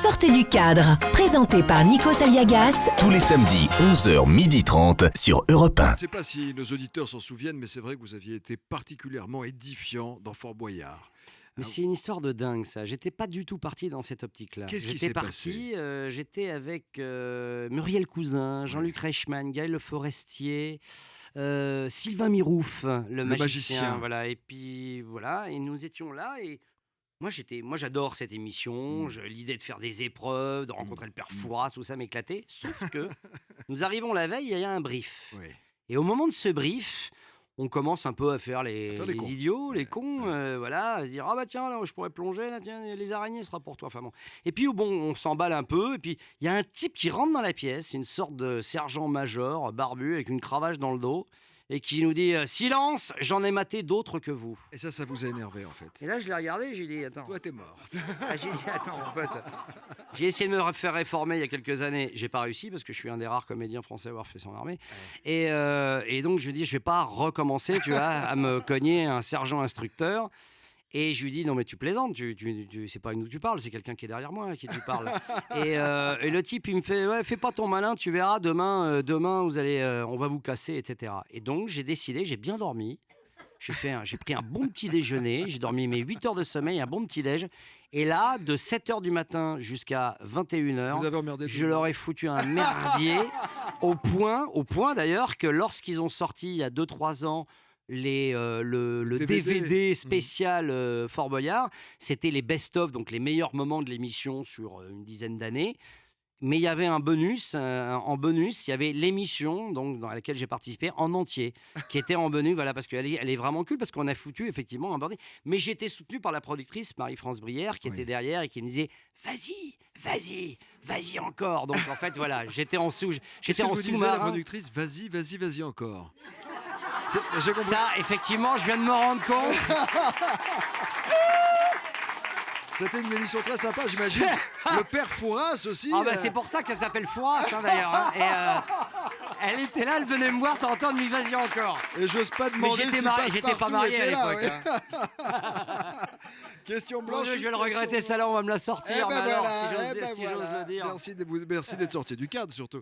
Sortez du cadre, présenté par Nikos Aliagas. Tous les samedis, 11h, 12h30 sur Europe 1. Je ne sais pas si nos auditeurs s'en souviennent, mais c'est vrai que vous aviez été particulièrement édifiant dans Fort Boyard. Mais c'est une histoire de dingue, ça. J'étais pas du tout parti dans cette optique-là. Qu'est-ce qui J'étais s'est parti, j'étais avec Muriel Cousin, Jean-Luc Reichmann, Gaël Le Forestier, Sylvain Mirouf, le magicien. Voilà. Et puis voilà, et nous étions là et moi j'adore cette émission. L'idée de faire des épreuves, de rencontrer le père Fouras, tout ça m'éclatait. Sauf que nous arrivons la veille, il y a un brief. Oui. Et au moment de ce brief, on commence un peu à faire les cons. idiots, les cons, voilà, à se dire ah bah tiens là je pourrais plonger, là tiens les araignées ce sera pour toi. Enfin bon. Et puis bon, on s'emballe un peu et puis il y a un type qui rentre dans la pièce, une sorte de sergent-major barbu avec une cravache dans le dos et qui nous dit silence, j'en ai maté d'autres que vous. Et ça vous a énervé en fait. Et là je l'ai regardé, j'ai dit attends. Toi t'es mort. J'ai dit attends mon pote. J'ai essayé de me faire réformer il y a quelques années, j'ai pas réussi parce que je suis un des rares comédiens français à avoir fait son armée. Et donc je lui dis je vais pas recommencer, tu vois, à me cogner un sergent instructeur. Et je lui dis non mais tu plaisantes, c'est pas avec nous que tu parles, c'est quelqu'un qui est derrière moi à qui tu parles. Et le type il me fait ouais fais pas ton malin, tu verras demain vous allez on va vous casser etc. Et donc j'ai décidé, j'ai bien dormi. J'ai pris un bon petit déjeuner, j'ai dormi mes 8 heures de sommeil, un bon petit déj. Et là, de 7 heures du matin jusqu'à 21 Vous h, avez emmerdé tout je le leur monde. ai foutu un merdier, au point d'ailleurs que lorsqu'ils ont sorti il y a 2-3 ans le DVD spécial Fort Boyard, c'était les best-of, donc les meilleurs moments de l'émission sur une dizaine d'années. Mais il y avait un bonus, en bonus, il y avait l'émission donc, dans laquelle j'ai participé en entier, qui était en bonus, voilà, parce qu'elle est vraiment cool, parce qu'on a foutu effectivement un bordel. Mais j'étais soutenu par la productrice Marie-France Brière, qui était derrière et qui me disait « Vas-y encore !» Donc en fait, voilà, j'étais en Qu'est-ce j'étais que en vous disiez, la sous-marin. productrice, vas-y encore. J'ai compris. Ça, effectivement, je viens de me rendre compte. C'était une émission très sympa, j'imagine. Le père Fouras aussi. Ah bah c'est pour ça que ça s'appelle Fouras d'ailleurs. Hein. Et elle était là, elle venait me voir, t'entends, mais vas-y encore. Et j'ose pas Mais demander si j'étais pas Passepartout marié à était là, l'époque. ouais. Hein. Question Mon blanche. Dieu, je vais le question regretter, blanche. ça là, on va me la sortir. Eh ben mais alors, voilà, si j'ose le dire. Merci d'être sorti du cadre surtout.